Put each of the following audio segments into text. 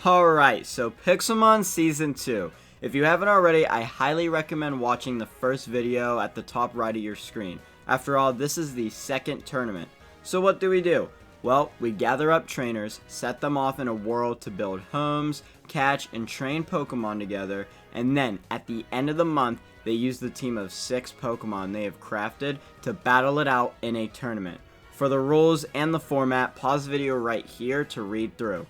Alright, so Pixelmon Season 2. If you haven't already, I highly recommend watching the first video at the top right of your screen. After all, this is the second tournament. So what do? Well, we gather up trainers, set them off in a world to build homes, catch, and train Pokemon together, and then, at the end of the month, they use the team of 6 Pokemon they have crafted to battle it out in a tournament. For the rules and the format, pause the video right here to read through.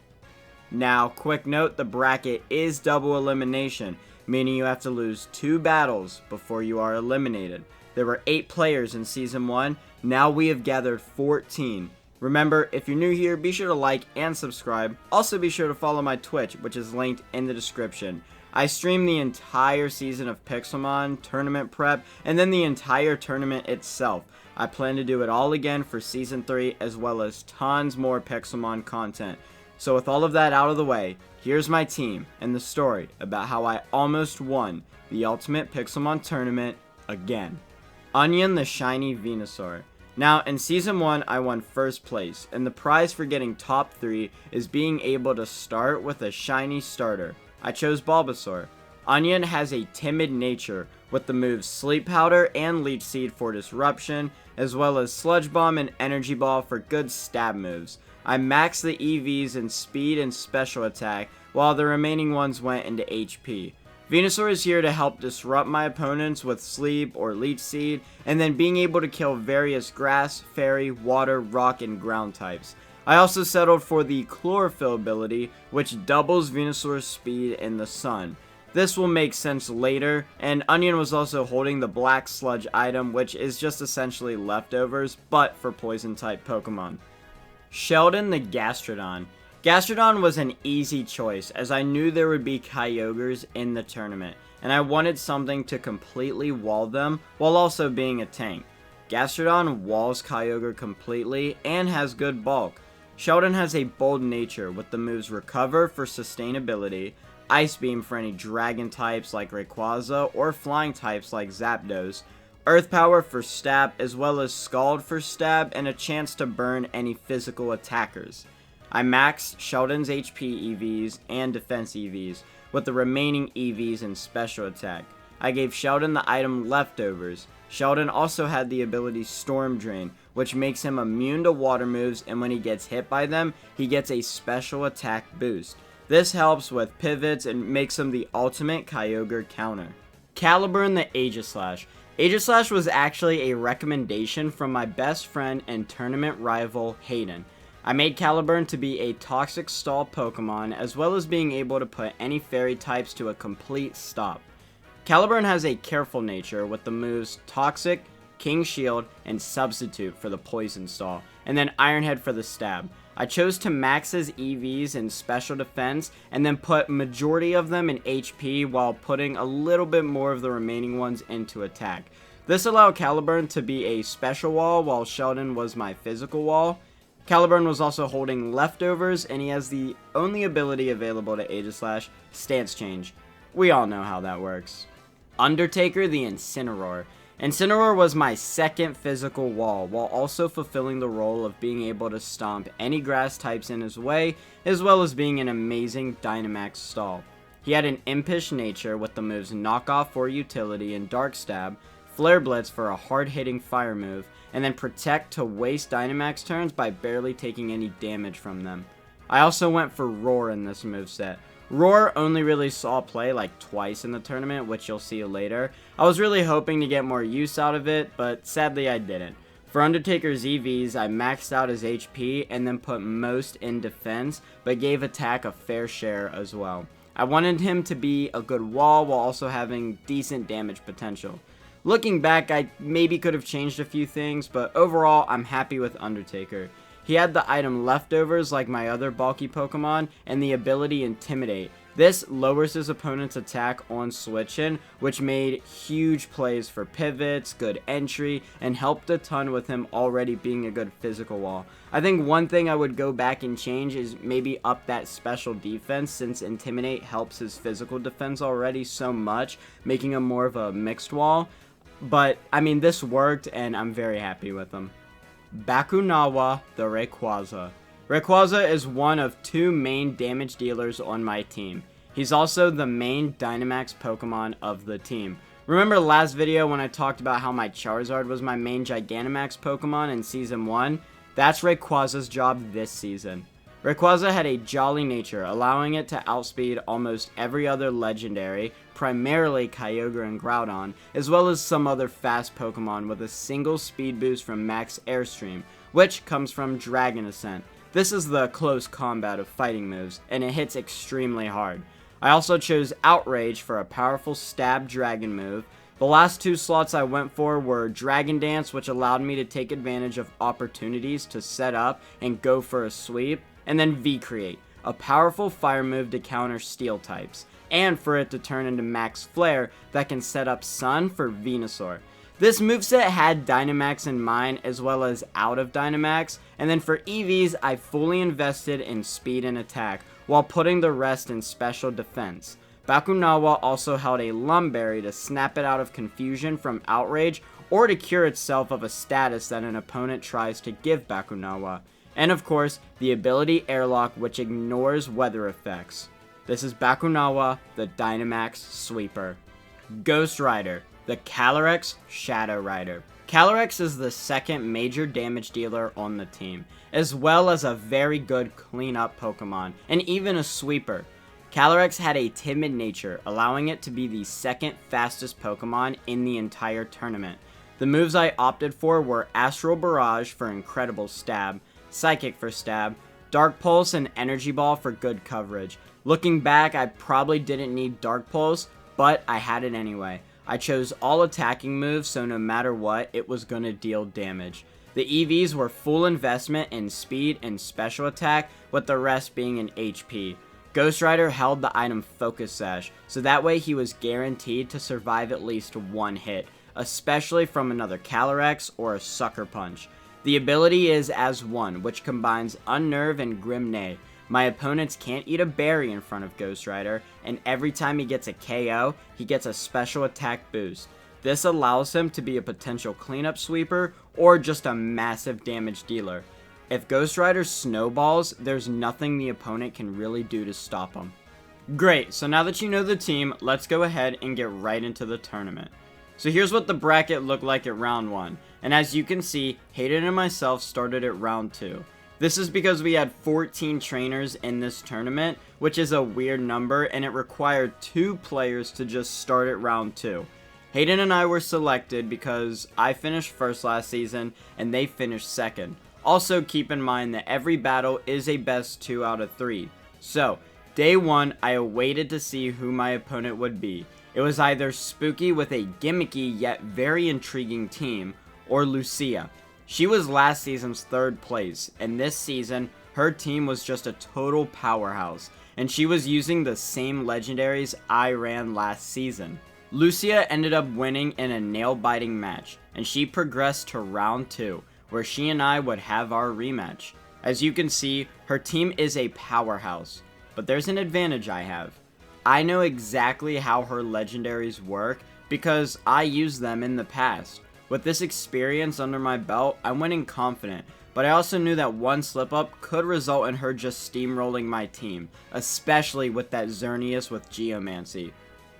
Now, quick note, the bracket is double elimination, meaning you have to lose 2 battles before you are eliminated. There were 8 players in Season 1, now we have gathered 14. Remember, if you're new here, be sure to like and subscribe. Also be sure to follow my Twitch, which is linked in the description. I stream the entire season of Pixelmon Tournament prep, and then the entire tournament itself. I plan to do it all again for Season 3, as well as tons more Pixelmon content. So with all of that out of the way, here's my team and the story about how I almost won the Ultimate Pixelmon Tournament again. Onion the Shiny Venusaur. Now, in Season 1, I won first place, and the prize for getting top 3 is being able to start with a shiny starter. I chose Bulbasaur. Onion has a timid nature, with the moves Sleep Powder and Leech Seed for disruption, as well as Sludge Bomb and Energy Ball for good stab moves. I maxed the EVs in speed and special attack, while the remaining ones went into HP. Venusaur is here to help disrupt my opponents with Sleep or Leech Seed, and then being able to kill various grass, fairy, water, rock, and ground types. I also settled for the Chlorophyll ability, which doubles Venusaur's speed in the sun. This will make sense later, and Onion was also holding the Black Sludge item, which is just essentially leftovers, but for poison-type Pokemon. Sheldon the Gastrodon. Gastrodon was an easy choice, as I knew there would be Kyogres in the tournament, and I wanted something to completely wall them, while also being a tank. Gastrodon walls Kyogre completely, and has good bulk. Sheldon has a bold nature, with the moves Recover for sustainability, Ice Beam for any dragon types like Rayquaza, or flying types like Zapdos, Earth Power for stab, as well as Scald for stab, and a chance to burn any physical attackers. I maxed Sheldon's HP EVs and defense EVs, with the remaining EVs in special attack. I gave Sheldon the item Leftovers. Sheldon also had the ability Storm Drain, which makes him immune to water moves, and when he gets hit by them, he gets a special attack boost. This helps with pivots and makes him the ultimate Kyogre counter. Caliburn the Aegislash. Aegislash was actually a recommendation from my best friend and tournament rival, Hayden. I made Caliburn to be a toxic stall Pokemon, as well as being able to put any fairy types to a complete stop. Caliburn has a careful nature with the moves Toxic, King Shield, and Substitute for the Poison Stall, and then Iron Head for the stab. I chose to max his EVs in special defense, and then put majority of them in HP while putting a little bit more of the remaining ones into attack. This allowed Caliburn to be a special wall while Sheldon was my physical wall. Caliburn was also holding Leftovers, and he has the only ability available to Aegislash, Stance Change. We all know how that works. Undertaker the Incineroar. Incineroar was my second physical wall, while also fulfilling the role of being able to stomp any grass types in his way, as well as being an amazing Dynamax stall. He had an impish nature with the moves Knock Off for utility and Dark Stab, Flare Blitz for a hard-hitting fire move, and then Protect to waste Dynamax turns by barely taking any damage from them. I also went for Roar in this moveset. Roar only really saw play like twice in the tournament, which you'll see later. I was really hoping to get more use out of it, but sadly I didn't. For Undertaker's EVs, I maxed out his HP and then put most in defense, but gave attack a fair share as well. I wanted him to be a good wall while also having decent damage potential. Looking back, I maybe could have changed a few things, but overall I'm happy with Undertaker. He had the item Leftovers like my other bulky Pokemon, and the ability Intimidate. This lowers his opponent's attack on switch-in, which made huge plays for pivots, good entry, and helped a ton with him already being a good physical wall. I think one thing I would go back and change is maybe up that special defense, since Intimidate helps his physical defense already so much, making him more of a mixed wall. But, I mean, this worked, and I'm very happy with him. Bakunawa the Rayquaza. Rayquaza is one of 2 main damage dealers on my team. He's also the main Dynamax Pokemon of the team. Remember last video when I talked about how my Charizard was my main Gigantamax Pokemon in Season 1? That's Rayquaza's job this season. Rayquaza had a jolly nature, allowing it to outspeed almost every other legendary, primarily Kyogre and Groudon, as well as some other fast Pokemon with a single speed boost from Max Airstream, which comes from Dragon Ascent. This is the close combat of fighting moves, and it hits extremely hard. I also chose Outrage for a powerful stab dragon move. The last 2 slots I went for were Dragon Dance, which allowed me to take advantage of opportunities to set up and go for a sweep, and then V-Create, a powerful fire move to counter steel types, and for it to turn into Max Flare that can set up Sun for Venusaur. This moveset had Dynamax in mind as well as out of Dynamax, and then for EVs I fully invested in speed and attack, while putting the rest in special defense. Bakunawa also held a Lumberry to snap it out of confusion from Outrage, or to cure itself of a status that an opponent tries to give Bakunawa. And of course, the ability Airlock, which ignores weather effects. This is Bakunawa, the Dynamax Sweeper. Ghost Rider, the Calyrex Shadow Rider. Calyrex is the second major damage dealer on the team, as well as a very good cleanup Pokemon, and even a sweeper. Calyrex had a timid nature, allowing it to be the second fastest Pokemon in the entire tournament. The moves I opted for were Astral Barrage for incredible stab, Psychic for stab, Dark Pulse and Energy Ball for good coverage. Looking back, I probably didn't need Dark Pulse, but I had it anyway. I chose all attacking moves, so no matter what, it was gonna deal damage. The EVs were full investment in speed and special attack, with the rest being in HP. Ghost Rider held the item Focus Sash, so that way he was guaranteed to survive at least 1 hit, especially from another Calyrex or a Sucker Punch. The ability is as one, which combines Unnerve and Grim Neigh. My opponents can't eat a berry in front of Ghost Rider, and every time he gets a KO, he gets a special attack boost. This allows him to be a potential cleanup sweeper, or just a massive damage dealer. If Ghost Rider snowballs, there's nothing the opponent can really do to stop him. Great, so now that you know the team, let's go ahead and get right into the tournament. So here's what the bracket looked like at round 1, and as you can see, Hayden and myself started at round 2. This is because we had 14 trainers in this tournament, which is a weird number, and it required 2 players to just start at round 2. Hayden and I were selected because I finished first last season, and they finished second. Also keep in mind that every battle is a best 2 out of 3. So, day 1, I awaited to see who my opponent would be. It was either Spooky with a gimmicky yet very intriguing team, or Lucia. She was last season's 3rd place, and this season, her team was just a total powerhouse, and she was using the same legendaries I ran last season. Lucia ended up winning in a nail-biting match, and she progressed to round 2, where she and I would have our rematch. As you can see, her team is a powerhouse, but there's an advantage I have. I know exactly how her legendaries work because I used them in the past. With this experience under my belt, I went in confident, but I also knew that one slip-up could result in her just steamrolling my team, especially with that Xerneas with Geomancy.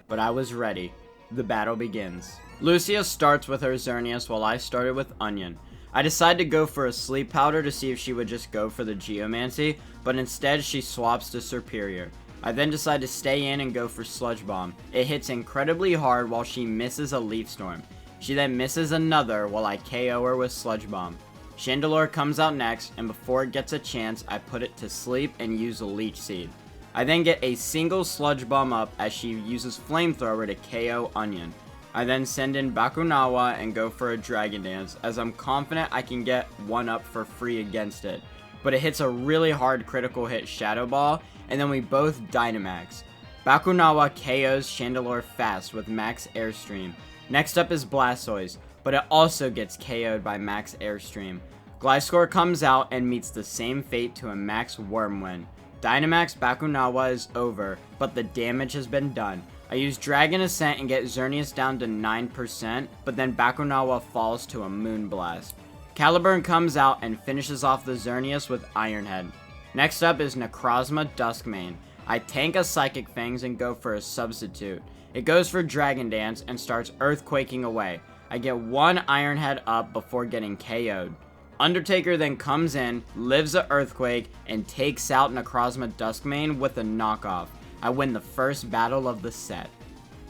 But I was ready. The battle begins. Lucia starts with her Xerneas while I started with Onion. I decided to go for a Sleep Powder to see if she would just go for the Geomancy, but instead she swaps to Serperior. I then decide to stay in and go for Sludge Bomb. It hits incredibly hard while she misses a Leaf Storm. She then misses another while I KO her with Sludge Bomb. Chandelure comes out next, and before it gets a chance, I put it to sleep and use a Leech Seed. I then get a single Sludge Bomb up as she uses Flamethrower to KO Onion. I then send in Bakunawa and go for a Dragon Dance, as I'm confident I can get one up for free against it. But it hits a really hard critical hit Shadow Ball, and then we both Dynamax. Bakunawa KOs Chandelure fast with Max Airstream. Next up is Blastoise, but it also gets KO'd by Max Airstream. Gliscor comes out and meets the same fate to a Max Wormwind. Dynamax Bakunawa is over, but the damage has been done. I use Dragon Ascent and get Xerneas down to 9%, but then Bakunawa falls to a Moonblast. Caliburn comes out and finishes off the Xerneas with Iron Head. Next up is Necrozma Duskmane. I tank a Psychic Fangs and go for a substitute. It goes for Dragon Dance and starts earthquaking away. I get one Iron Head up before getting KO'd. Undertaker then comes in, lives a earthquake, and takes out Necrozma Duskmane with a knockoff. I win the first battle of the set.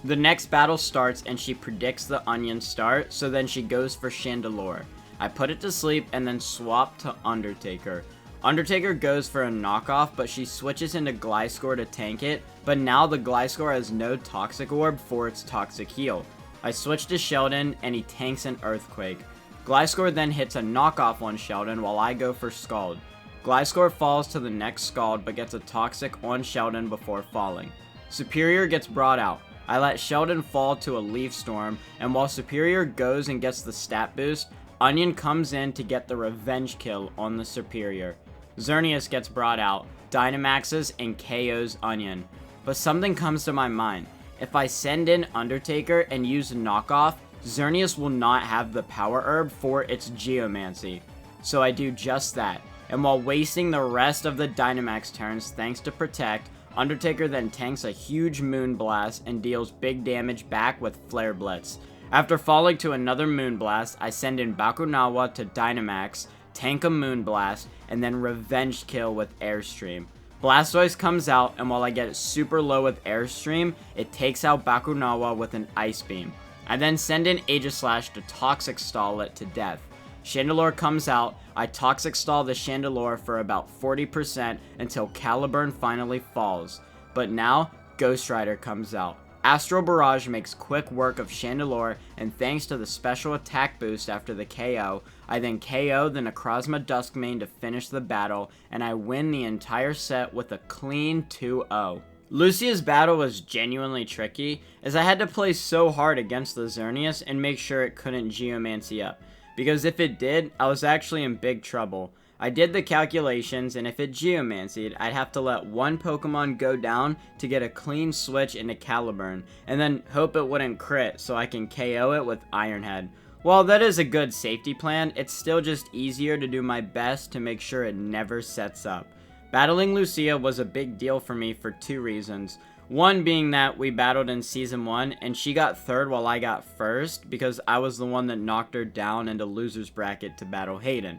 The next battle starts and she predicts the Onion start, so then she goes for Chandelure. I put it to sleep and then swap to Undertaker. Undertaker goes for a knockoff, but she switches into Gliscor to tank it, but now the Gliscor has no Toxic Orb for its Toxic Heal. I switch to Sheldon and he tanks an Earthquake. Gliscor then hits a knockoff on Sheldon while I go for Scald. Gliscor falls to the next Scald but gets a Toxic on Sheldon before falling. Superior gets brought out. I let Sheldon fall to a Leaf Storm, and while Superior goes and gets the stat boost, Onion comes in to get the revenge kill on the Superior. Xerneas gets brought out, Dynamaxes, and KOs Onion. But something comes to my mind. If I send in Undertaker and use knockoff, Xerneas will not have the Power Herb for its Geomancy. So I do just that. And while wasting the rest of the Dynamax turns thanks to Protect, Undertaker then tanks a huge Moonblast and deals big damage back with Flare Blitz. After falling to another Moonblast, I send in Bakunawa to Dynamax, tank a Moonblast, and then revenge kill with Airstream. Blastoise comes out, and while I get super low with Airstream, it takes out Bakunawa with an Ice Beam. I then send in Aegislash to Toxic Stall it to death. Chandelure comes out, I Toxic Stall the Chandelure for about 40% until Caliburn finally falls. But now, Ghost Rider comes out. Astral Barrage makes quick work of Chandelure, and thanks to the special attack boost after the KO, I then KO the Necrozma Duskmane to finish the battle, and I win the entire set with a clean 2-0. Lucia's battle was genuinely tricky, as I had to play so hard against the Xerneas and make sure it couldn't Geomancy up, because if it did, I was actually in big trouble. I did the calculations, and if it Geomancied, I'd have to let one Pokemon go down to get a clean switch into Caliburn, and then hope it wouldn't crit so I can KO it with Iron Head. While that is a good safety plan, it's still just easier to do my best to make sure it never sets up. Battling Lucia was a big deal for me for two reasons. One being that we battled in Season 1, and she got third while I got first, because I was the one that knocked her down into loser's bracket to battle Hayden.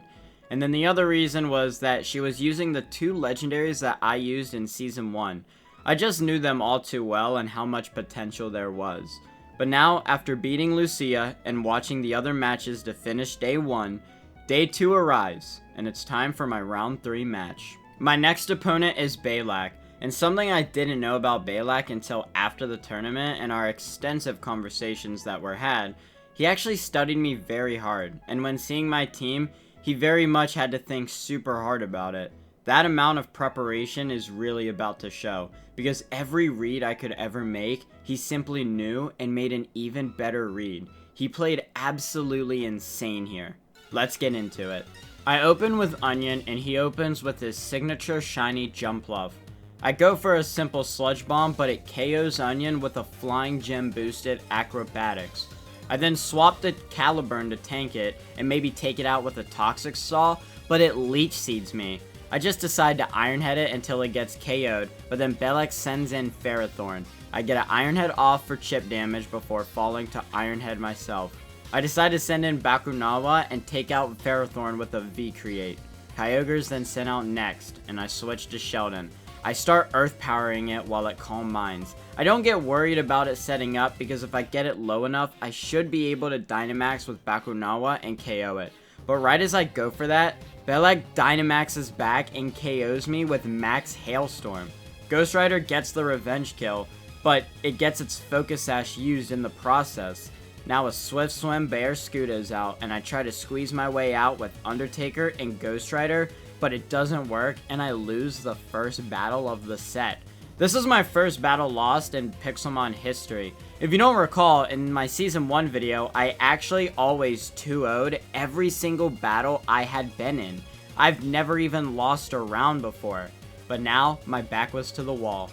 And then the other reason was that she was using the two legendaries that I used in Season 1. I just knew them all too well and how much potential there was. But now, after beating Lucia and watching the other matches to finish Day 1, Day 2 arrives, and it's time for my Round 3 match. My next opponent is Balak, and something I didn't know about Balak until after the tournament and our extensive conversations that were had, he actually studied me very hard, and when seeing my team, he very much had to think super hard about it. That amount of preparation is really about to show, because every read I could ever make, he simply knew and made an even better read. He played absolutely insane here. Let's get into it. I open with Onion, and he opens with his signature shiny Jumpluff. I go for a simple Sludge Bomb, but it KOs Onion with a Flying Gem boosted Acrobatics. I then swap to Caliburn to tank it, and maybe take it out with a Toxic Saw, but it Leech Seeds me. I just decide to Iron Head it until it gets KO'd, but then Balak sends in Ferrothorn. I get an Iron Head off for chip damage before falling to Iron Head myself. I decide to send in Bakunawa and take out Ferrothorn with a V-Create. Kyogre's then sent out next, and I switch to Sheldon. I start Earth Powering it while it Calm Minds. I don't get worried about it setting up because if I get it low enough, I should be able to Dynamax with Bakunawa and KO it. But right as I go for that, Balak Dynamaxes back and KOs me with Max Hailstorm. Ghost Rider gets the revenge kill, but it gets its Focus Sash used in the process. Now a Swift Swim Bear Scudo's out, and I try to squeeze my way out with Undertaker and Ghost Rider, but it doesn't work, and I lose the first battle of the set. This is my first battle lost in Pixelmon history. If you don't recall, in my Season 1 video, I actually always 2-0'd every single battle I had been in. I've never even lost a round before, but now my back was to the wall.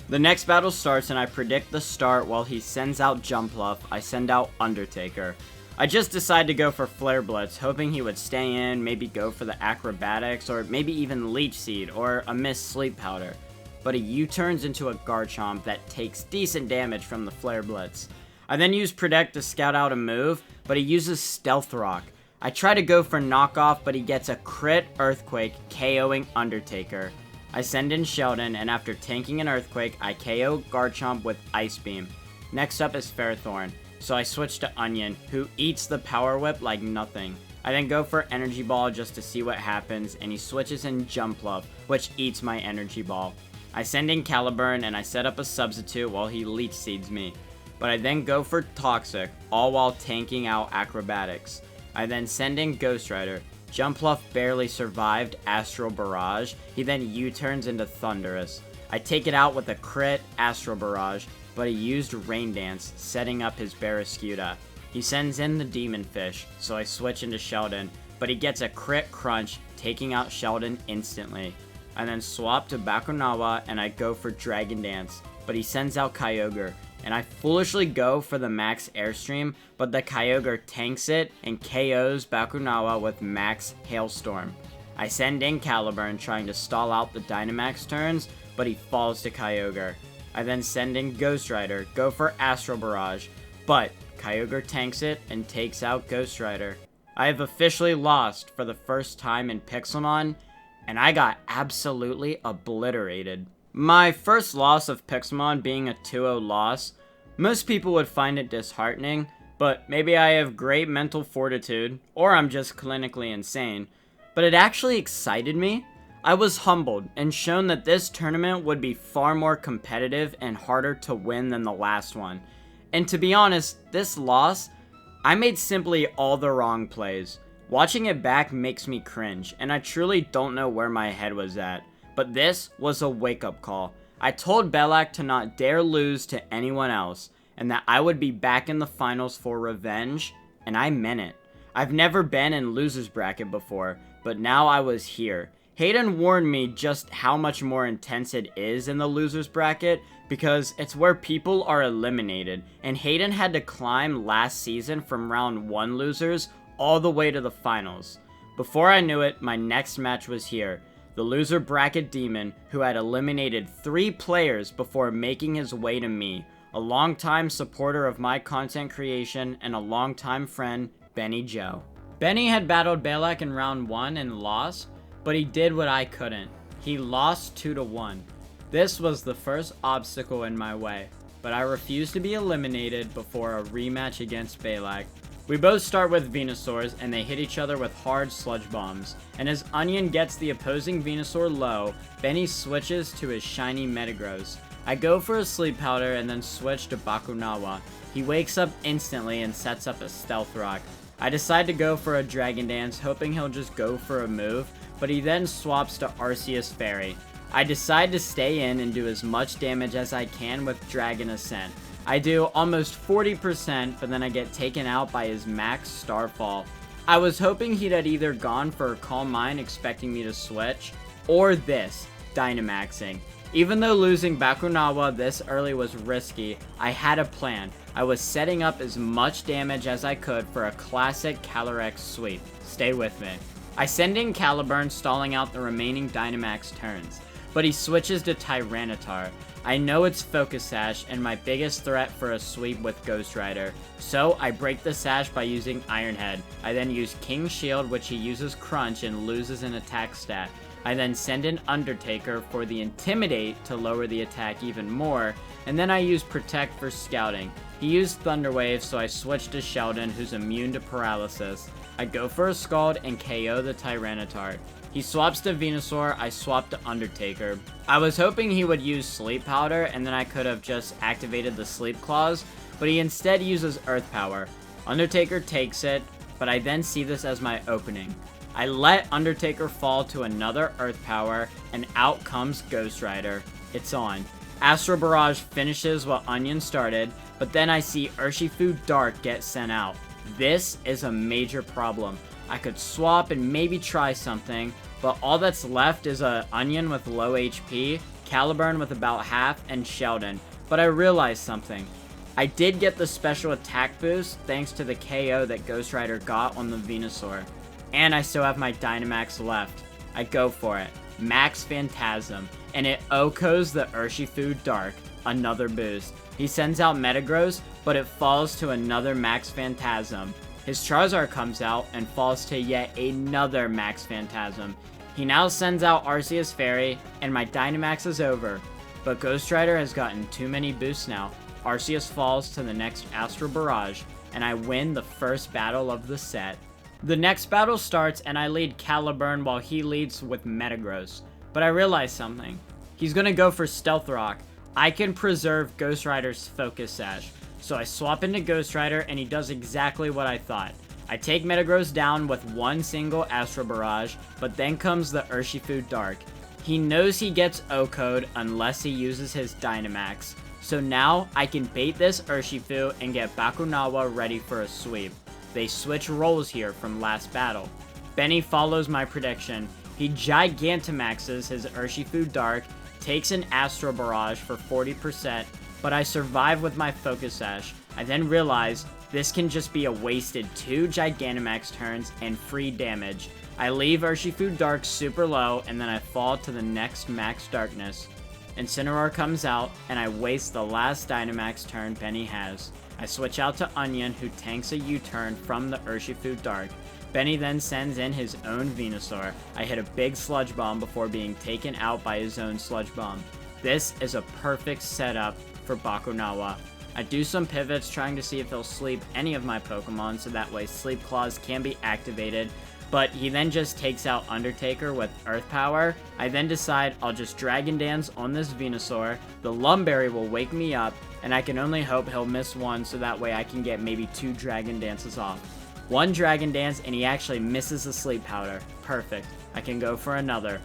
The next battle starts and I predict the start while he sends out Jumpluff, I send out Undertaker. I just decided to go for Flare Blitz, hoping he would stay in, maybe go for the Acrobatics, or maybe even Leech Seed, or a Mist Sleep Powder. But he U-turns into a Garchomp that takes decent damage from the Flare Blitz. I then use Protect to scout out a move, but he uses Stealth Rock. I try to go for Knockoff, but he gets a crit Earthquake, KOing Undertaker. I send in Sheldon, and after tanking an Earthquake, I KO Garchomp with Ice Beam. Next up is Fairthorn, so I switch to Onion, who eats the Power Whip like nothing. I then go for Energy Ball just to see what happens, and he switches in Jumpluff, which eats my Energy Ball. I send in Caliburn, and I set up a substitute while he Leech Seeds me. But I then go for Toxic, all while tanking out Acrobatics. I then send in Ghost Rider. Jumpluff barely survived Astral Barrage. He then U-turns into Thundurus. I take it out with a crit Astral Barrage, but he used Rain Dance, setting up his Barraskewda. He sends in the Demon Fish, so I switch into Sheldon, but he gets a crit Crunch, taking out Sheldon instantly. I then swap to Bakunawa and I go for Dragon Dance, but he sends out Kyogre, and I foolishly go for the Max Airstream, but the Kyogre tanks it and KOs Bakunawa with Max Hailstorm. I send in Caliburn trying to stall out the Dynamax turns, but he falls to Kyogre. I then send in Ghost Rider, go for Astral Barrage, but Kyogre tanks it and takes out Ghost Rider. I have officially lost for the first time in Pixelmon, and I got absolutely obliterated. My first loss of Pixelmon being a 2-0 loss, most people would find it disheartening, but maybe I have great mental fortitude, or I'm just clinically insane, but it actually excited me. I was humbled and shown that this tournament would be far more competitive and harder to win than the last one. And to be honest, this loss, I made simply all the wrong plays. Watching it back makes me cringe, and I truly don't know where my head was at. But this was a wake-up call. I told Balak to not dare lose to anyone else, and that I would be back in the finals for revenge, and I meant it. I've never been in loser's bracket before, but now I was here. Hayden warned me just how much more intense it is in the loser's bracket because it's where people are eliminated, and Hayden had to climb last season from round 1 losers all the way to the finals. Before I knew it, my next match was here. The loser bracket demon who had eliminated 3 players before making his way to me, a longtime supporter of my content creation and a longtime friend, Benny Joe. Benny had battled Balak in round 1 and lost, but he did what I couldn't. He lost 2-1. This was the first obstacle in my way, but I refused to be eliminated before a rematch against Balak. We both start with Venusaurs, and they hit each other with hard sludge bombs. And as Onion gets the opposing Venusaur low, Benny switches to his shiny Metagross. I go for a Sleep Powder and then switch to Bakunawa. He wakes up instantly and sets up a Stealth Rock. I decide to go for a Dragon Dance, hoping he'll just go for a move, but he then swaps to Arceus Fairy. I decide to stay in and do as much damage as I can with Dragon Ascent. I do almost 40%, but then I get taken out by his Max Starfall. I was hoping he'd had either gone for a Calm Mind expecting me to switch, or this, Dynamaxing. Even though losing Bakunawa this early was risky, I had a plan. I was setting up as much damage as I could for a classic Calyrex sweep. Stay with me. I send in Caliburn, stalling out the remaining Dynamax turns, but he switches to Tyranitar. I know it's Focus Sash and my biggest threat for a sweep with Ghost Rider, so I break the sash by using Iron Head. I then use King Shield, which he uses Crunch and loses an attack stat. I then send in Undertaker for the Intimidate to lower the attack even more, and then I use Protect for scouting. He used Thunder Wave, so I switch to Sheldon, who's immune to paralysis. I go for a Scald and KO the Tyranitar. He swaps to Venusaur, I swap to Undertaker. I was hoping he would use Sleep Powder and then I could have just activated the Sleep Claws, but he instead uses Earth Power. Undertaker takes it, but I then see this as my opening. I let Undertaker fall to another Earth Power, and out comes Ghost Rider. It's on. Astral Barrage finishes what Onion started, but then I see Urshifu Dark get sent out. This is a major problem. I could swap and maybe try something, but all that's left is a Onion with low HP, Caliburn with about half, and Sheldon. But I realized something. I did get the special attack boost thanks to the KO that Ghost Rider got on the Venusaur. And I still have my Dynamax left. I go for it. Max Phantasm. And it OHKOs the Urshifu Dark. Another boost. He sends out Metagross, but it falls to another Max Phantasm. His Charizard comes out and falls to yet another Max Phantasm. He now sends out Arceus Fairy, and my Dynamax is over. But Ghost Rider has gotten too many boosts now. Arceus falls to the next Astral Barrage, and I win the first battle of the set. The next battle starts, and I lead Caliburn while he leads with Metagross. But I realize something. He's gonna go for Stealth Rock. I can preserve Ghost Rider's Focus Sash. So I swap into Ghost Rider, and he does exactly what I thought. I take Metagross down with one single Astral Barrage, but then comes the Urshifu Dark. He knows he gets OHKO'd unless he uses his Dynamax. So now I can bait this Urshifu and get Bakunawa ready for a sweep. They switch roles here from last battle. Benny follows my prediction. He Gigantamaxes his Urshifu Dark, takes an Astral Barrage for 40%, but I survive with my Focus Sash. I then realize this can just be a wasted 2 Gigantamax turns and free damage. I leave Urshifu Dark super low, and then I fall to the next Max Darkness. Incineroar comes out, and I waste the last Dynamax turn Benny has. I switch out to Onion, who tanks a U-turn from the Urshifu Dark. Benny then sends in his own Venusaur. I hit a big Sludge Bomb before being taken out by his own Sludge Bomb. This is a perfect setup for Bakunawa. I do some pivots trying to see if he'll sleep any of my Pokemon so that way Sleep Claws can be activated, but he then just takes out Undertaker with Earth Power. I then decide I'll just Dragon Dance on this Venusaur. The Lumberry will wake me up, and I can only hope he'll miss one so that way I can get maybe 2 Dragon Dances off. One Dragon Dance, and he actually misses the Sleep Powder. Perfect. I can go for another.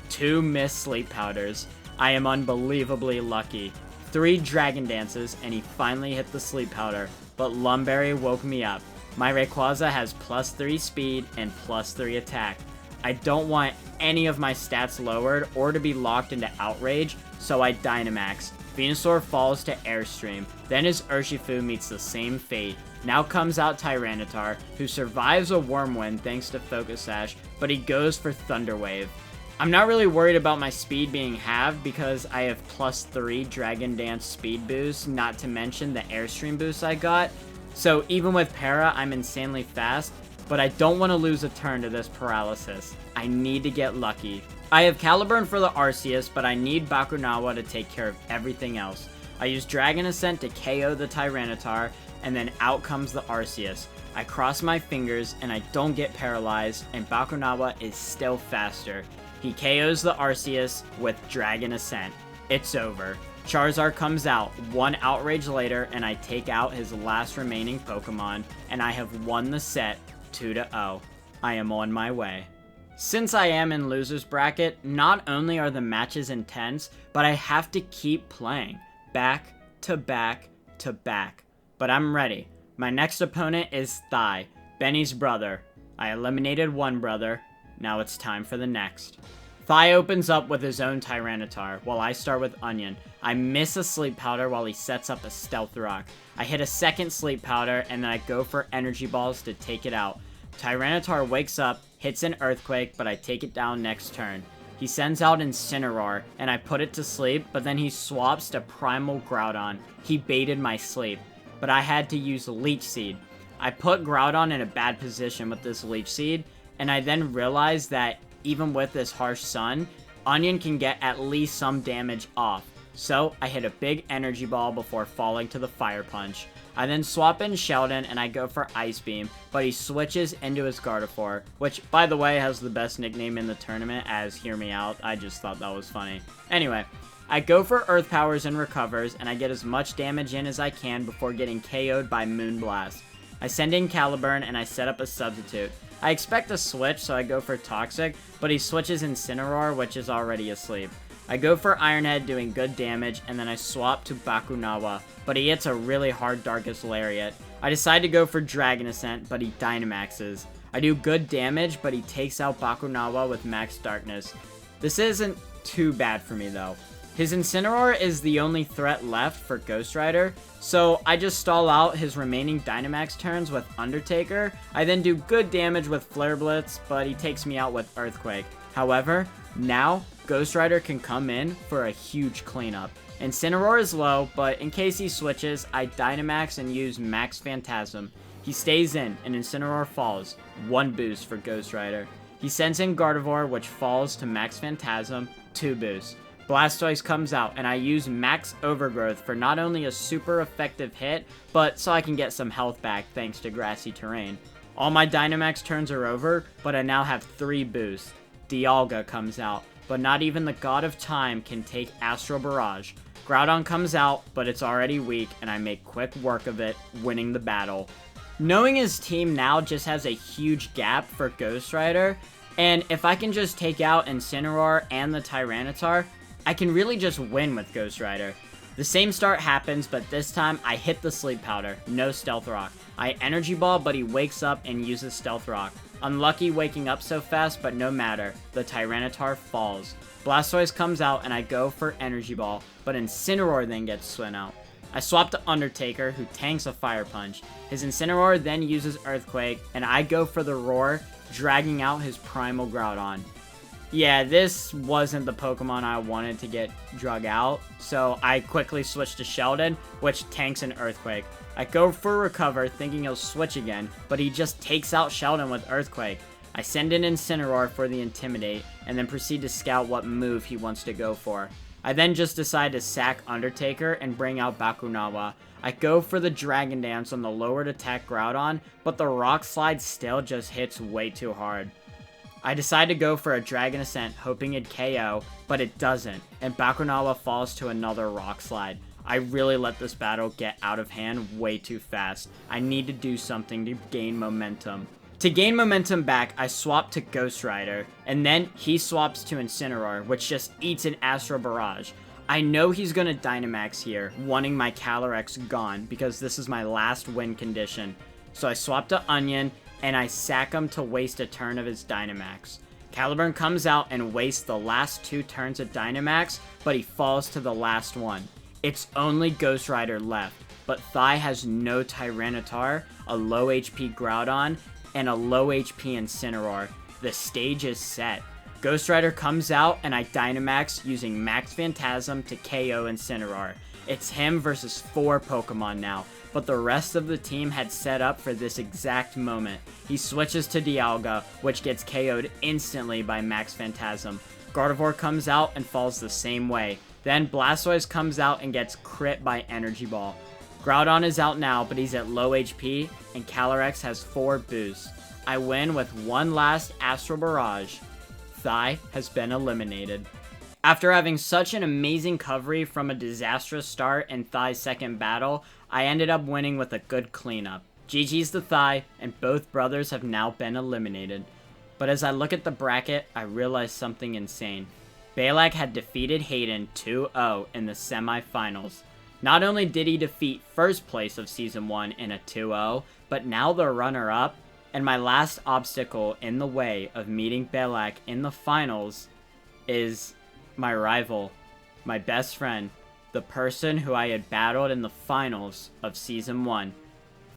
2 missed Sleep Powders. I am unbelievably lucky. 3 Dragon Dances, and he finally hit the Sleep Powder, but Lumberry woke me up. My Rayquaza has +3 speed and +3 attack. I don't want any of my stats lowered or to be locked into Outrage, so I Dynamax. Venusaur falls to Airstream. Then his Urshifu meets the same fate. Now comes out Tyranitar, who survives a Wormwind thanks to Focus Sash, but he goes for Thunder Wave. I'm not really worried about my speed being halved because I have +3 Dragon Dance speed boost, not to mention the Airstream boost I got. So even with Para, I'm insanely fast, but I don't want to lose a turn to this paralysis. I need to get lucky. I have Caliburn for the Arceus, but I need Bakunawa to take care of everything else. I use Dragon Ascent to KO the Tyranitar, and then out comes the Arceus. I cross my fingers, and I don't get paralyzed, and Bakunawa is still faster. He KOs the Arceus with Dragon Ascent. It's over. Charizard comes out, 1 Outrage later, and I take out his last remaining Pokemon, and I have won the set 2-0. I am on my way. Since I am in loser's bracket, not only are the matches intense, but I have to keep playing. Back to back to back. But I'm ready. My next opponent is Thai, Benny's brother. I eliminated one brother. Now it's time for the next. Thai opens up with his own Tyranitar, while I start with Onion. I miss a Sleep Powder while he sets up a Stealth Rock. I hit a second Sleep Powder, and then I go for Energy Balls to take it out. Tyranitar wakes up, hits an Earthquake, but I take it down next turn. He sends out Incineroar, and I put it to sleep, but then he swaps to Primal Groudon. He baited my sleep, but I had to use Leech Seed. I put Groudon in a bad position with this Leech Seed, and I then realized that even with this harsh sun, Onion can get at least some damage off. So I hit a big Energy Ball before falling to the Fire Punch. I then swap in Sheldon and I go for Ice Beam, but he switches into his Gardevoir, which by the way has the best nickname in the tournament as Hear Me Out. I just thought that was funny. Anyway, I go for Earth Powers and recovers, and I get as much damage in as I can before getting KO'd by Moonblast. I send in Caliburn and I set up a substitute. I expect a switch, so I go for Toxic, but he switches Incineroar, which is already asleep. I go for Iron Head, doing good damage, and then I swap to Bakunawa, but he hits a really hard Darkest Lariat. I decide to go for Dragon Ascent, but he Dynamaxes. I do good damage, but he takes out Bakunawa with Max Darkness. This isn't too bad for me though. His Incineroar is the only threat left for Ghost Rider, so I just stall out his remaining Dynamax turns with Undertaker. I then do good damage with Flare Blitz, but he takes me out with Earthquake. However, now Ghost Rider can come in for a huge cleanup. Incineroar is low, but in case he switches, I Dynamax and use Max Phantasm. He stays in, and Incineroar falls. 1 boost for Ghost Rider. He sends in Gardevoir, which falls to Max Phantasm. 2 boosts. Blastoise comes out, and I use Max Overgrowth for not only a super effective hit, but so I can get some health back thanks to grassy terrain. All my Dynamax turns are over, but I now have 3 boosts. Dialga comes out, but not even the God of Time can take Astral Barrage. Groudon comes out, but it's already weak, and I make quick work of it, winning the battle. Knowing his team now just has a huge gap for Ghost Rider, and if I can just take out Incineroar and the Tyranitar, I can really just win with Ghost Rider. The same start happens, but this time I hit the Sleep Powder, no Stealth Rock. I Energy Ball, but he wakes up and uses Stealth Rock. Unlucky waking up so fast, but no matter, the Tyranitar falls. Blastoise comes out and I go for Energy Ball, but Incineroar then gets swung out. I swap to Undertaker, who tanks a Fire Punch. His Incineroar then uses Earthquake, and I go for the Roar, dragging out his Primal Groudon. Yeah, this wasn't the Pokemon I wanted to get drug out, so I quickly switch to Sheldon, which tanks an Earthquake. I go for Recover, thinking he'll switch again, but he just takes out Sheldon with Earthquake. I send in Incineroar for the Intimidate, and then proceed to scout what move he wants to go for. I then just decide to sack Undertaker and bring out Bakunawa. I go for the Dragon Dance on the lowered attack Groudon, but the Rock Slide still just hits way too hard. I decide to go for a Dragon Ascent, hoping it'd KO, but it doesn't, and Bakunawa falls to another Rock Slide. I really let this battle get out of hand way too fast. I need to do something to gain momentum. To gain momentum back, I swap to Ghost Rider, and then he swaps to Incineroar, which just eats an Astral Barrage. I know he's gonna Dynamax here, wanting my Calyrex gone, because this is my last win condition. So I swap to Onion, and I sack him to waste a turn of his Dynamax. Caliburn comes out and wastes the last 2 turns of Dynamax, but he falls to the last one. It's only Ghost Rider left, but Thai has no Tyranitar, a low HP Groudon, and a low HP Incineroar. The stage is set. Ghost Rider comes out and I Dynamax using Max Phantasm to KO Incineroar. It's him versus 4 Pokemon now, but the rest of the team had set up for this exact moment. He switches to Dialga, which gets KO'd instantly by Max Phantasm. Gardevoir comes out and falls the same way. Then Blastoise comes out and gets crit by Energy Ball. Groudon is out now, but he's at low HP, and Calyrex has 4 boosts. I win with one last Astral Barrage. Thai has been eliminated. After having such an amazing recovery from a disastrous start in Thai's second battle, I ended up winning with a good cleanup. GG's to Thai, and both brothers have now been eliminated. But as I look at the bracket, I realize something insane. Balak had defeated Hayden 2-0 in the semifinals. Not only did he defeat first place of Season 1 in a 2-0, but now the runner-up, and my last obstacle in the way of meeting Balak in the finals is my rival, my best friend, the person who I had battled in the finals of Season 1,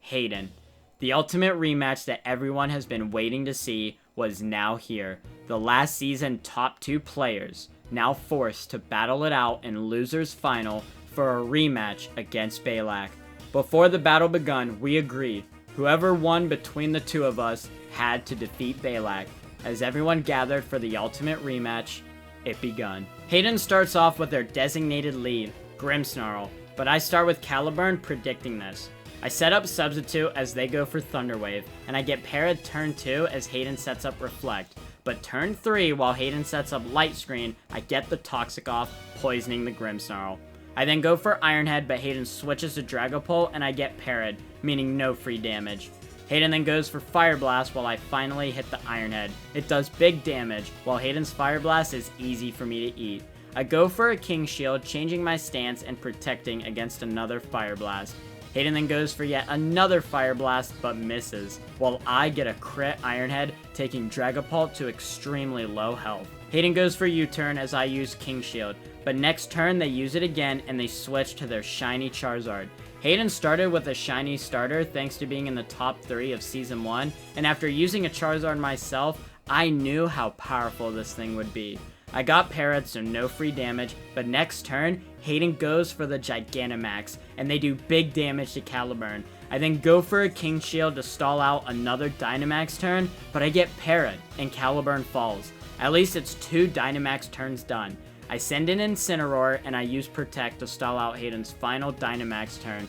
Hayden. The ultimate rematch that everyone has been waiting to see was now here. The last season top 2 players, now forced to battle it out in Losers Final for a rematch against Balak. Before the battle begun, we agreed whoever won between the 2 of us had to defeat Balak. As everyone gathered for the ultimate rematch, it begun. Hayden starts off with their designated lead, Grimmsnarl, but I start with Caliburn predicting this. I set up Substitute as they go for Thunderwave, and I get Parrot turn 2 as Hayden sets up Reflect. But turn 3, while Hayden sets up Light Screen, I get the Toxic off, poisoning the Grimmsnarl. I then go for Iron Head, but Hayden switches to Dragapult, and I get Parrot, meaning no free damage. Hayden then goes for Fire Blast while I finally hit the Iron Head. It does big damage, while Hayden's Fire Blast is easy for me to eat. I go for a King Shield, changing my stance and protecting against another Fire Blast. Hayden then goes for yet another Fire Blast, but misses, while I get a crit Iron Head, taking Dragapult to extremely low health. Hayden goes for U-turn as I use King Shield, but next turn they use it again and they switch to their shiny Charizard. Hayden started with a shiny starter thanks to being in the top 3 of Season 1, and after using a Charizard myself, I knew how powerful this thing would be. I got parried, so no free damage, but next turn, Hayden goes for the Gigantamax, and they do big damage to Caliburn. I then go for a King Shield to stall out another Dynamax turn, but I get parried, and Caliburn falls. At least it's 2 Dynamax turns done. I send in Incineroar, and I use Protect to stall out Hayden's final Dynamax turn.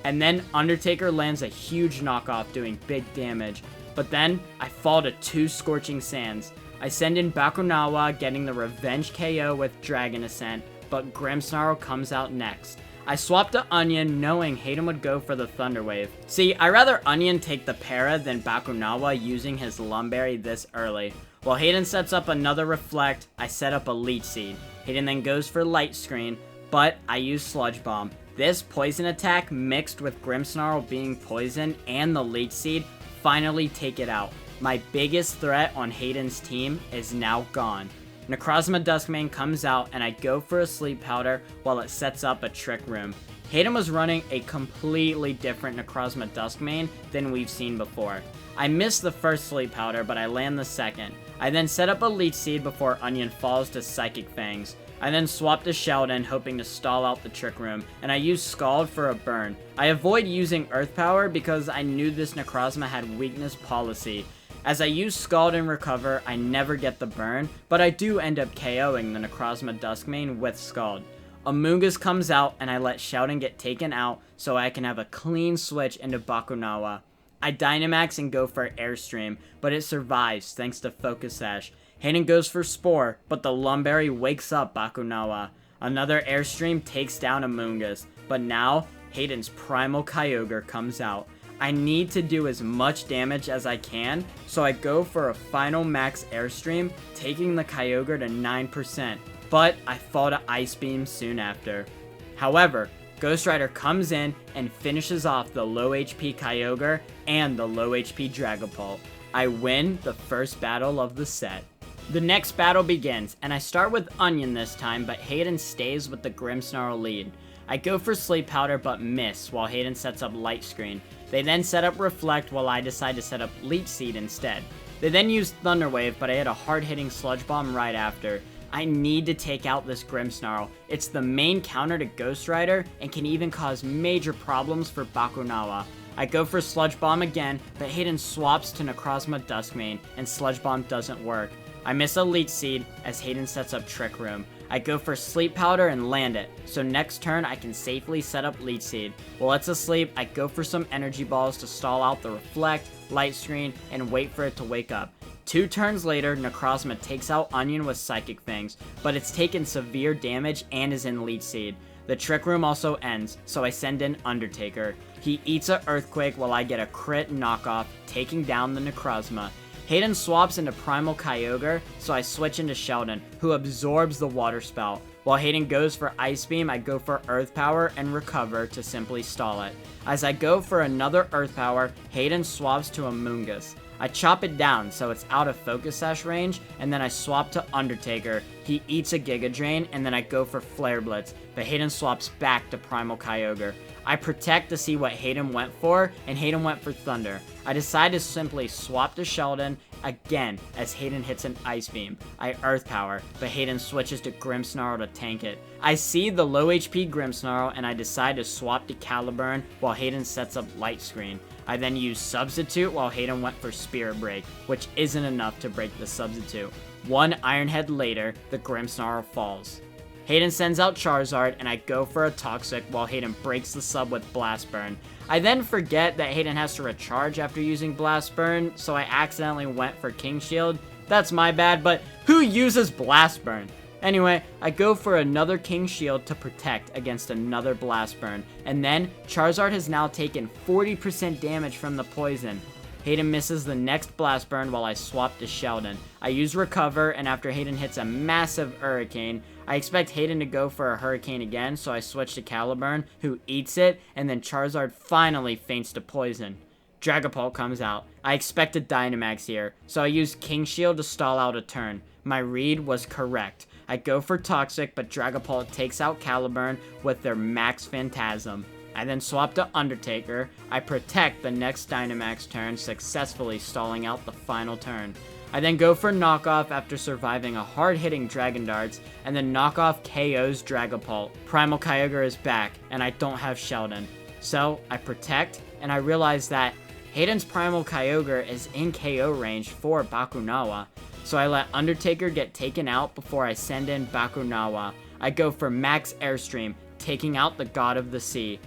And then Undertaker lands a huge knockoff doing big damage. But then, I fall to 2 Scorching Sands. I send in Bakunawa, getting the Revenge KO with Dragon Ascent, but Grimmsnarl comes out next. I swap to Onion, knowing Hayden would go for the Thunder Wave. See, I'd rather Onion take the Para than Bakunawa using his Lumberry this early. While Hayden sets up another Reflect, I set up a Leech Seed. Hayden then goes for Light Screen, but I use Sludge Bomb. This poison attack mixed with Grimmsnarl being poisoned and the Leech Seed finally take it out. My biggest threat on Hayden's team is now gone. Necrozma Duskmane comes out and I go for a Sleep Powder while it sets up a Trick Room. Hayden was running a completely different Necrozma Duskmane than we've seen before. I missed the first Sleep Powder, but I land the second. I then set up a Leech Seed before Onion falls to Psychic Fangs. I then swap to Sheldon, hoping to stall out the Trick Room, and I use Scald for a burn. I avoid using Earth Power because I knew this Necrozma had weakness policy. As I use Scald and Recover, I never get the burn, but I do end up KOing the Necrozma Duskmane with Scald. Amoonguss comes out and I let Sheldon get taken out so I can have a clean switch into Bakunawa. I Dynamax and go for Airstream, but it survives thanks to Focus Sash. Hayden goes for Spore, but the Lumberry wakes up Bakunawa. Another Airstream takes down Amoonguss, but now Hayden's Primal Kyogre comes out. I need to do as much damage as I can, so I go for a final max Airstream, taking the Kyogre to 9%, but I fall to Ice Beam soon after. However, Ghost Rider comes in and finishes off the low HP Kyogre and the low HP Dragapult. I win the first battle of the set. The next battle begins, and I start with Onion this time, but Hayden stays with the Grimmsnarl lead. I go for Sleep Powder but miss while Hayden sets up Light Screen. They then set up Reflect while I decide to set up Leech Seed instead. They then used Thunder Wave, but I had a hard-hitting Sludge Bomb right after. I need to take out this Grimmsnarl. It's the main counter to Ghost Rider and can even cause major problems for Bakunawa. I go for Sludge Bomb again, but Hayden swaps to Necrozma Duskmane and Sludge Bomb doesn't work. I miss a Leech Seed as Hayden sets up Trick Room. I go for Sleep Powder and land it, so next turn I can safely set up Leech Seed. While it's asleep, I go for some Energy Balls to stall out the Reflect, Light Screen, and wait for it to wake up. 2 turns later, Necrozma takes out Onion with Psychic Fangs, but it's taken severe damage and is in Leech Seed. The Trick Room also ends, so I send in Undertaker. He eats a Earthquake while I get a crit knockoff, taking down the Necrozma. Hayden swaps into Primal Kyogre, so I switch into Sheldon, who absorbs the Water Spout. While Hayden goes for Ice Beam, I go for Earth Power and Recover to simply stall it. As I go for another Earth Power, Hayden swaps to Amoonguss. I chop it down so it's out of Focus Sash range, and then I swap to Undertaker. He eats a Giga Drain, and then I go for Flare Blitz, but Hayden swaps back to Primal Kyogre. I protect to see what Hayden went for, and Hayden went for Thunder. I decide to simply swap to Sheldon again as Hayden hits an Ice Beam. I Earth Power, but Hayden switches to Grimmsnarl to tank it. I see the low HP Grimmsnarl, and I decide to swap to Caliburn while Hayden sets up Light Screen. I then use Substitute while Hayden went for Spirit Break, which isn't enough to break the Substitute. 1 Iron Head later, the Grimmsnarl falls. Hayden sends out Charizard, and I go for a Toxic while Hayden breaks the sub with Blast Burn. I then forget that Hayden has to recharge after using Blast Burn, so I accidentally went for King Shield. That's my bad, but who uses Blast Burn? Anyway, I go for another King Shield to protect against another Blast Burn, and then Charizard has now taken 40% damage from the poison. Hayden misses the next Blast Burn while I swap to Sheldon. I use Recover, and after Hayden hits a massive Hurricane, I expect Hayden to go for a Hurricane again, so I switch to Caliburn, who eats it, and then Charizard finally faints to poison. Dragapult comes out. I expect a Dynamax here, so I use King Shield to stall out a turn. My read was correct. I go for Toxic, but Dragapult takes out Caliburn with their Max Phantasm. I then swap to Undertaker. I protect the next Dynamax turn, successfully stalling out the final turn. I then go for Knockoff after surviving a hard-hitting Dragon Darts, and then Knockoff KO's Dragapult. Primal Kyogre is back, and I don't have Sheldon. So, I protect, and I realize that Hayden's Primal Kyogre is in KO range for Bakunawa. So I let Undertaker get taken out before I send in Bakunawa. I go for Max Airstream, taking out the God of the Sea.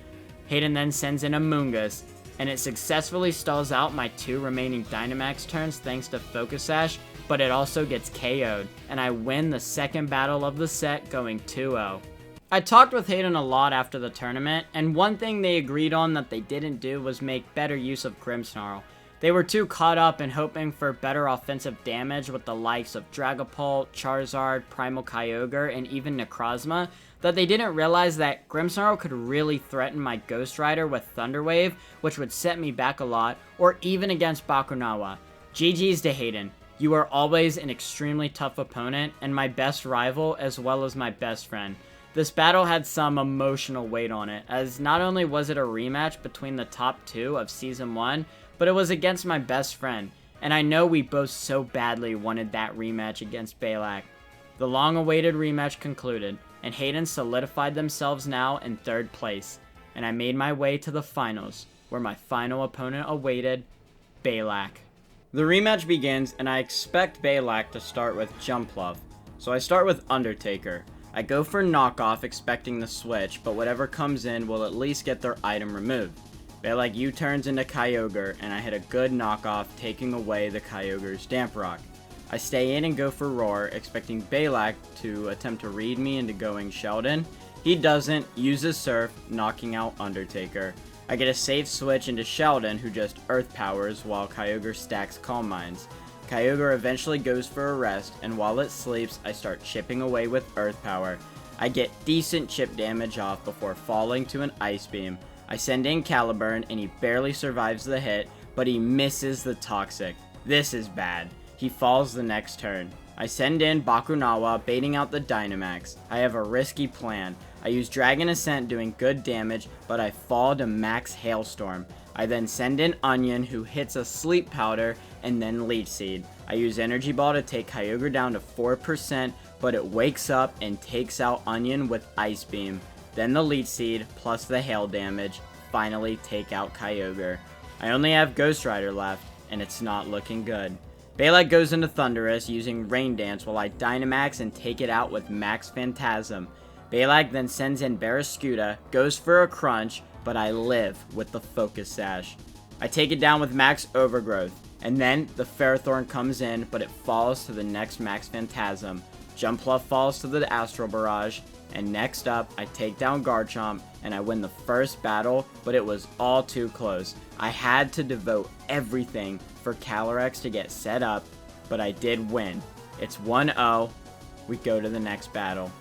Hayden then sends in Amoonguss, and it successfully stalls out my 2 remaining Dynamax turns thanks to Focus Sash, but it also gets KO'd, and I win the second battle of the set going 2-0. I talked with Hayden a lot after the tournament, and one thing they agreed on that they didn't do was make better use of Grimmsnarl. They were too caught up in hoping for better offensive damage with the likes of Dragapult, Charizard, Primal Kyogre, and even Necrozma, that they didn't realize that Grimmsnarl could really threaten my Ghost Rider with Thunder Wave, which would set me back a lot, or even against Bakunawa. GG's to Hayden. You are always an extremely tough opponent, and my best rival as well as my best friend. This battle had some emotional weight on it, as not only was it a rematch between the top 2 of Season 1, but it was against my best friend, and I know we both so badly wanted that rematch against Balak. The long-awaited rematch concluded, and Hayden solidified themselves now in 3rd place, and I made my way to the finals, where my final opponent awaited, Balak. The rematch begins, and I expect Balak to start with Jumpluff, so I start with Undertaker. I go for Knockoff expecting the switch, but whatever comes in will at least get their item removed. Balak U-turns into Kyogre, and I hit a good Knockoff, taking away the Kyogre's Damp Rock. I stay in and go for Roar, expecting Balak to attempt to read me into going Sheldon. He doesn't, uses Surf, knocking out Undertaker. I get a safe switch into Sheldon, who just Earth Powers while Kyogre stacks Calm Minds. Kyogre eventually goes for a rest, and while it sleeps, I start chipping away with Earth Power. I get decent chip damage off before falling to an Ice Beam. I send in Caliburn, and he barely survives the hit, but he misses the Toxic. This is bad. He falls the next turn. I send in Bakunawa, baiting out the Dynamax. I have a risky plan. I use Dragon Ascent doing good damage, but I fall to Max Hailstorm. I then send in Onion, who hits a Sleep Powder, and then Leech Seed. I use Energy Ball to take Kyogre down to 4%, but it wakes up and takes out Onion with Ice Beam. Then the Leech Seed, plus the Hail damage, finally take out Kyogre. I only have Ghost Rider left, and it's not looking good. Balak goes into Thundurus using Rain Dance while I Dynamax and take it out with Max Phantasm. Balak then sends in Barraskewda, goes for a Crunch, but I live with the Focus Sash. I take it down with Max Overgrowth, and then the Ferrothorn comes in, but it falls to the next Max Phantasm. Jumpluff falls to the Astral Barrage, and next up, I take down Garchomp, and I win the first battle, but it was all too close. I had to devote everything for Calyrex to get set up, but I did win. It's 1-0. We go to the next battle.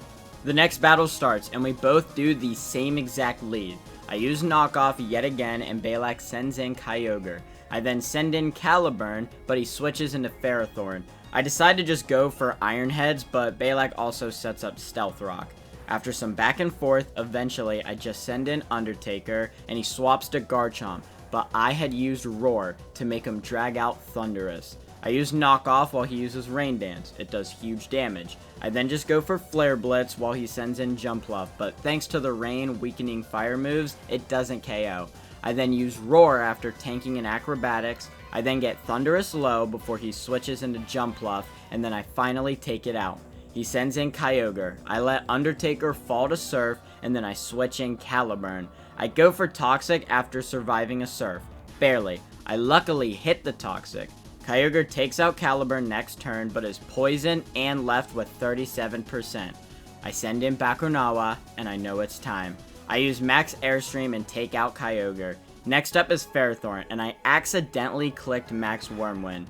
The next battle starts, and we both do the same exact lead. I use Knockoff yet again, and Balak sends in Kyogre. I then send in Caliburn, but he switches into Ferrothorn. I decide to just go for Iron Heads, but Balak also sets up Stealth Rock. After some back and forth, eventually I just send in Undertaker, and he swaps to Garchomp, but I had used Roar to make him drag out Thundurus. I use Knockoff while he uses Rain Dance. It does huge damage. I then just go for Flare Blitz while he sends in Jumpluff, but thanks to the Rain weakening fire moves, it doesn't KO. I then use Roar after tanking an Acrobatics. I then get Thundurus low before he switches into Jumpluff, and then I finally take it out. He sends in Kyogre. I let Undertaker fall to Surf, and then I switch in Caliburn. I go for Toxic after surviving a Surf. Barely. I luckily hit the Toxic. Kyogre takes out Caliburn next turn, but is poisoned and left with 37%. I send in Bakunawa, and I know it's time. I use Max Airstream and take out Kyogre. Next up is Ferrothorn, and I accidentally clicked Max Wormwind.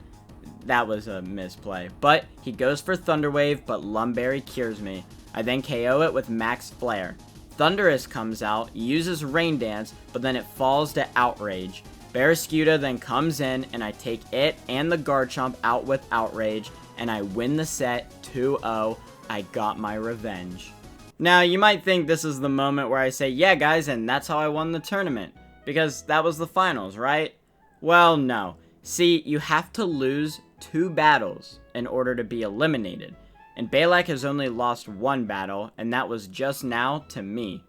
That was a misplay, but he goes for Thunder Wave, but Lumberry cures me. I then KO it with Max Flare. Thundurus comes out, uses Rain Dance, but then it falls to Outrage. Barraskewda then comes in, and I take it and the Garchomp out with Outrage, and I win the set 2-0. I got my revenge. Now, you might think this is the moment where I say, yeah guys, and that's how I won the tournament. Because that was the finals, right? Well, no. See, you have to lose 2 battles in order to be eliminated. And Balak has only lost 1 battle, and that was just now to me.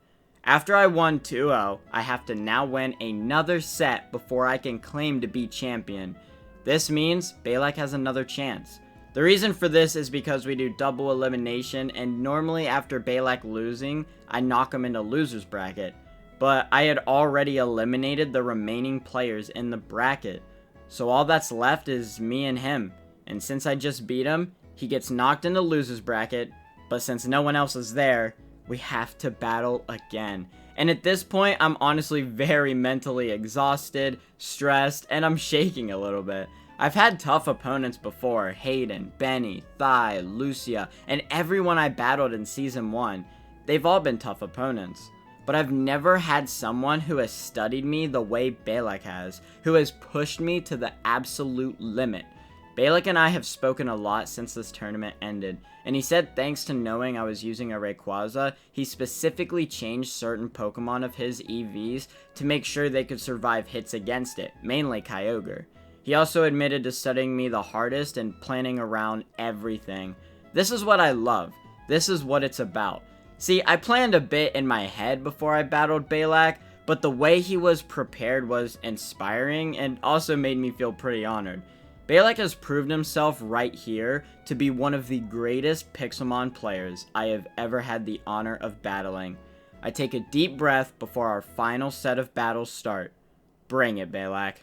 After I won 2-0, I have to now win another set before I can claim to be champion. This means Balak has another chance. The reason for this is because we do double elimination, and normally after Balak losing, I knock him into loser's bracket. But I had already eliminated the remaining players in the bracket. So all that's left is me and him. And since I just beat him, he gets knocked into loser's bracket. But since no one else is there, we have to battle again. And at this point, I'm honestly very mentally exhausted, stressed, and I'm shaking a little bit. I've had tough opponents before: Hayden, Benny, Thai, Lucia, and everyone I battled in Season 1. They've all been tough opponents. But I've never had someone who has studied me the way Balak has, who has pushed me to the absolute limit. Balak and I have spoken a lot since this tournament ended, and he said thanks to knowing I was using a Rayquaza, he specifically changed certain Pokemon of his EVs to make sure they could survive hits against it, mainly Kyogre. He also admitted to studying me the hardest and planning around everything. This is what I love. This is what it's about. See, I planned a bit in my head before I battled Balak, but the way he was prepared was inspiring and also made me feel pretty honored. Balak has proved himself right here to be one of the greatest Pixelmon players I have ever had the honor of battling. I take a deep breath before our final set of battles start. Bring it, Balak.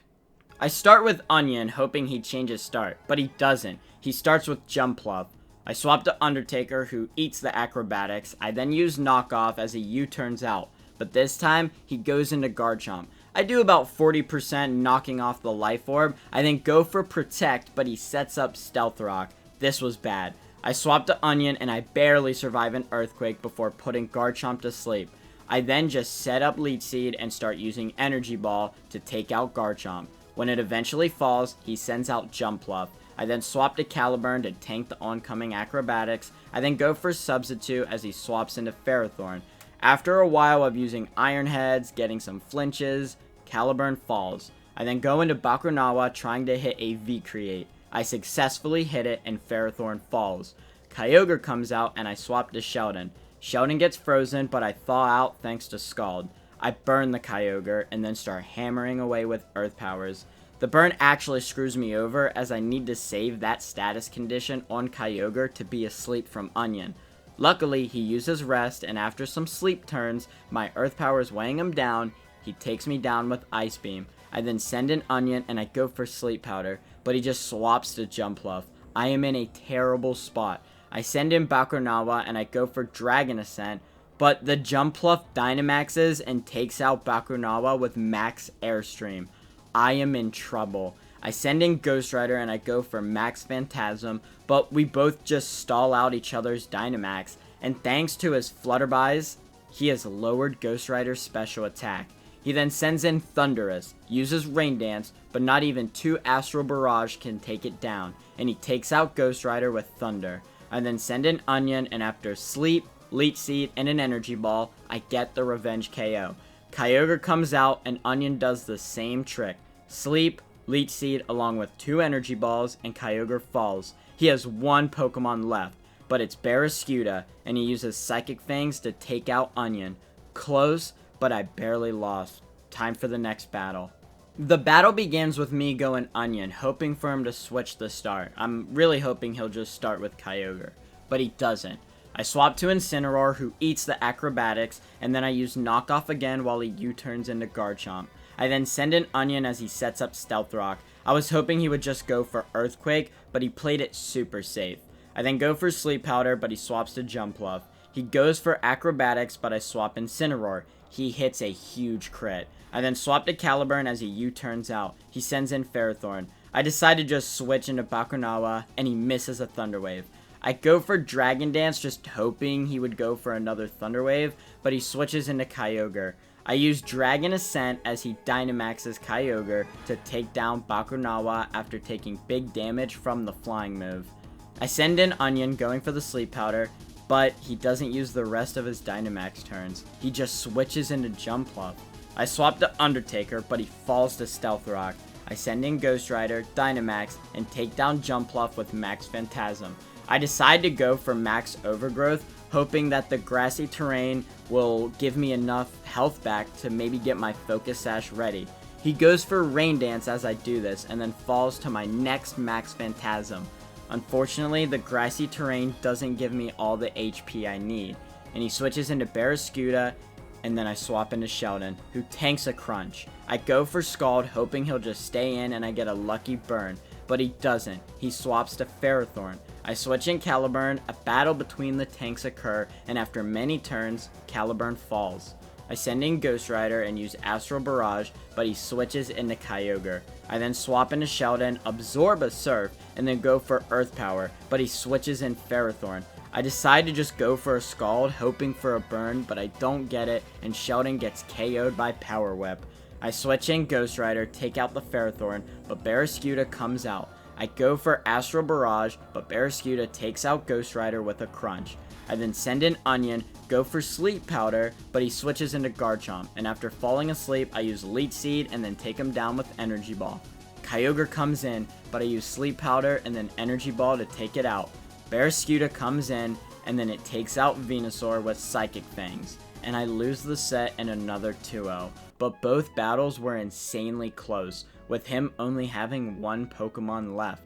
I start with Onion, hoping he'd change his start, but he doesn't. He starts with Jumpluff. I swap to Undertaker, who eats the acrobatics. I then use Knockoff as he U-turns out, but this time he goes into Garchomp. I do about 40% knocking off the Life Orb. I then go for Protect, but he sets up Stealth Rock. This was bad. I swap to Onion, and I barely survive an Earthquake before putting Garchomp to sleep. I then just set up Leech Seed and start using Energy Ball to take out Garchomp. When it eventually falls, he sends out Jumpluff. I then swap to Caliburn to tank the oncoming acrobatics. I then go for Substitute as he swaps into Ferrothorn. After a while of using Iron Heads, getting some flinches, Caliburn falls. I then go into Bakunawa trying to hit a V-Create. I successfully hit it and Ferrothorn falls. Kyogre comes out and I swap to Sheldon. Sheldon gets frozen, but I thaw out thanks to Scald. I burn the Kyogre and then start hammering away with Earth Powers. The burn actually screws me over as I need to save that status condition on Kyogre to be asleep from Onion. Luckily, he uses rest, and after some sleep turns, my Earth Powers weighing him down, he takes me down with Ice Beam. I then send in Onion and I go for Sleep Powder, but he just swaps to Jumpluff. I am in a terrible spot. I send in Bakunawa and I go for Dragon Ascent, but the Jumpluff Dynamaxes and takes out Bakunawa with Max Airstream. I am in trouble. I send in Ghost Rider and I go for Max Phantasm, but we both just stall out each other's Dynamax, and thanks to his Flutterbys, he has lowered Ghost Rider's special attack. He then sends in Thundurus, uses Rain Dance, but not even 2 Astral Barrage can take it down, and he takes out Ghost Rider with Thunder. I then send in Onion, and after Sleep, Leech Seed, and an Energy Ball, I get the Revenge KO. Kyogre comes out, and Onion does the same trick. Sleep, Leech Seed, along with 2 Energy Balls, and Kyogre falls. He has 1 Pokemon left, but it's Barraskewda, and he uses Psychic Fangs to take out Onion. Close, but I barely lost. Time for the next battle. The battle begins with me going Onion, hoping for him to switch the start. I'm really hoping he'll just start with Kyogre, but he doesn't. I swap to Incineroar, who eats the acrobatics, and then I use Knockoff again while he U-turns into Garchomp. I then send in Onion as he sets up Stealth Rock. I was hoping he would just go for Earthquake, but he played it super safe. I then go for Sleep Powder, but he swaps to Jumpluff. He goes for Acrobatics, but I swap Incineroar. He hits a huge crit. I then swap to Caliburn as he U-turns out. He sends in Ferrothorn. I decide to just switch into Bakunawa, and he misses a Thunder Wave. I go for Dragon Dance, just hoping he would go for another Thunder Wave, but he switches into Kyogre. I use Dragon Ascent as he Dynamaxes Kyogre to take down Bakunawa after taking big damage from the flying move. I send in Onion, going for the Sleep Powder. but he doesn't use the rest of his Dynamax turns. He just switches into Jumpluff. I swap to Undertaker, but he falls to Stealth Rock. I send in Ghost Rider, Dynamax, and take down Jumpluff with Max Phantasm. I decide to go for Max Overgrowth, hoping that the grassy terrain will give me enough health back to maybe get my Focus Sash ready. He goes for Rain Dance as I do this, and then falls to my next Max Phantasm. Unfortunately, the grassy terrain doesn't give me all the HP I need, and he switches into Barraskewda, and then I swap into Sheldon, who tanks a Crunch. I go for Scald, hoping he'll just stay in and I get a lucky burn, but he doesn't. He swaps to Ferrothorn. I switch in Caliburn, a battle between the tanks occur, and after many turns, Caliburn falls. I send in Ghost Rider and use Astral Barrage, but he switches into Kyogre. I then swap into Sheldon, absorb a Surf, and then go for Earth Power, but he switches in Ferrothorn. I decide to just go for a Scald, hoping for a burn, but I don't get it, and Sheldon gets KO'd by Power Whip. I switch in Ghost Rider, take out the Ferrothorn, but Barraskewda comes out. I go for Astral Barrage, but Barraskewda takes out Ghost Rider with a Crunch. I then send in Onion, go for Sleep Powder, but he switches into Garchomp, and after falling asleep, I use Leech Seed and then take him down with Energy Ball. Kyogre comes in, but I use Sleep Powder and then Energy Ball to take it out. Barraskewda comes in, and then it takes out Venusaur with Psychic Fangs, and I lose the set in another 2-0, but both battles were insanely close, with him only having one Pokemon left.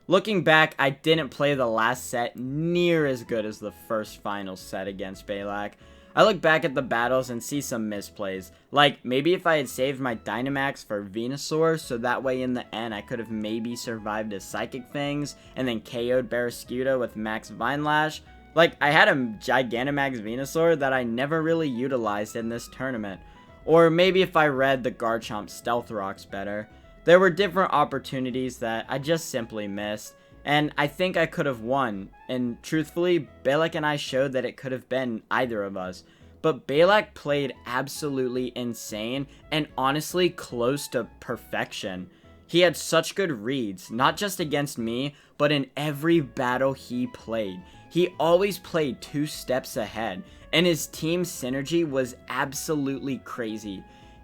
Looking back, I didn't play the last set near as good as the first final set against Balak. I look back at the battles and see some misplays, like maybe if I had saved my Dynamax for Venusaur, so that way in the end I could have maybe survived his Psychic Fangs and then KO'd Barraskewda with Max Vine Lash. Like, I had a Gigantamax Venusaur that I never really utilized in this tournament. Or maybe if I read the Garchomp Stealth Rocks better. There were different opportunities that I just simply missed, and I think I could have won, and truthfully, Balak and I showed that it could have been either of us. But Balak played absolutely insane, and honestly close to perfection. He had such good reads, not just against me, but in every battle he played. He always played 2 steps ahead, and his team synergy was absolutely crazy.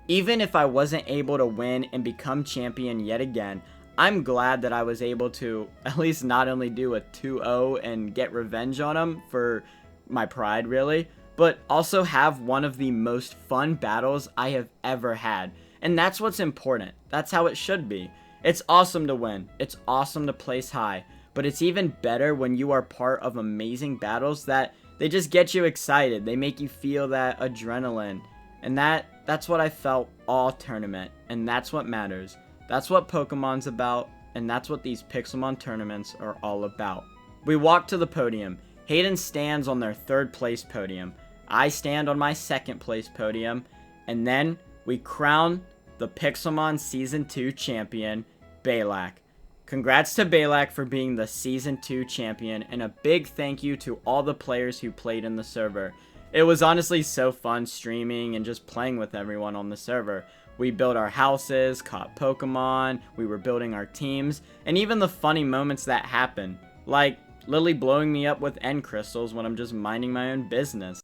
Even if I wasn't able to win and become champion yet again, I'm glad that I was able to at least not only do a 2-0 and get revenge on him for my pride really, but also have one of the most fun battles I have ever had. And that's what's important. That's how it should be. It's awesome to win. It's awesome to place high. But it's even better when you are part of amazing battles that they just get you excited. They make you feel that adrenaline. And that's what I felt all tournament, and that's what matters. That's what Pokemon's about, and that's what these Pixelmon tournaments are all about. We walk to the podium. Hayden stands on their 3rd place podium. I stand on my 2nd place podium, and then we crown the Pixelmon Season 2 champion, Balak. Congrats to Balak for being the Season 2 champion, and a big thank you to all the players who played in the server. It was honestly so fun streaming and just playing with everyone on the server. We built our houses, caught Pokemon, we were building our teams, and even the funny moments that happened, like Lily blowing me up with end crystals when I'm just minding my own business.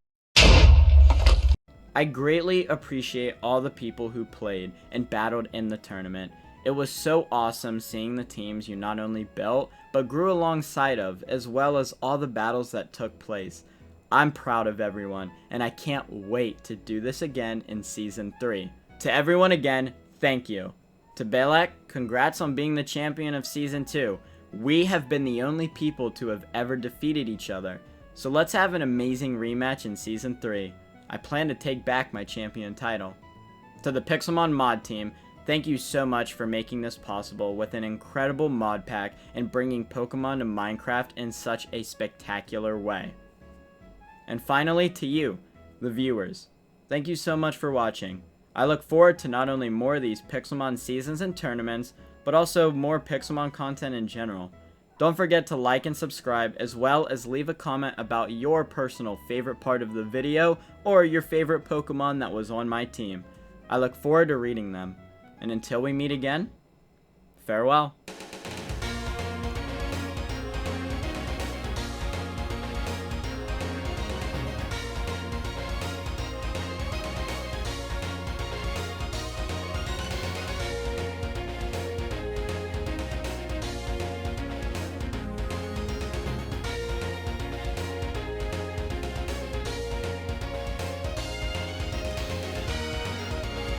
I greatly appreciate all the people who played and battled in the tournament. It was so awesome seeing the teams you not only built, but grew alongside of, as well as all the battles that took place. I'm proud of everyone, and I can't wait to do this again in Season 3. To everyone again, thank you. To Balak, congrats on being the champion of Season 2. We have been the only people to have ever defeated each other, so let's have an amazing rematch in Season 3. I plan to take back my champion title. To the Pixelmon Mod team, thank you so much for making this possible with an incredible mod pack and bringing Pokemon to Minecraft in such a spectacular way. And finally, to you, the viewers, thank you so much for watching. I look forward to not only more of these Pixelmon seasons and tournaments, but also more Pixelmon content in general. Don't forget to like and subscribe, as well as leave a comment about your personal favorite part of the video, or your favorite Pokemon that was on my team. I look forward to reading them. And until we meet again, farewell.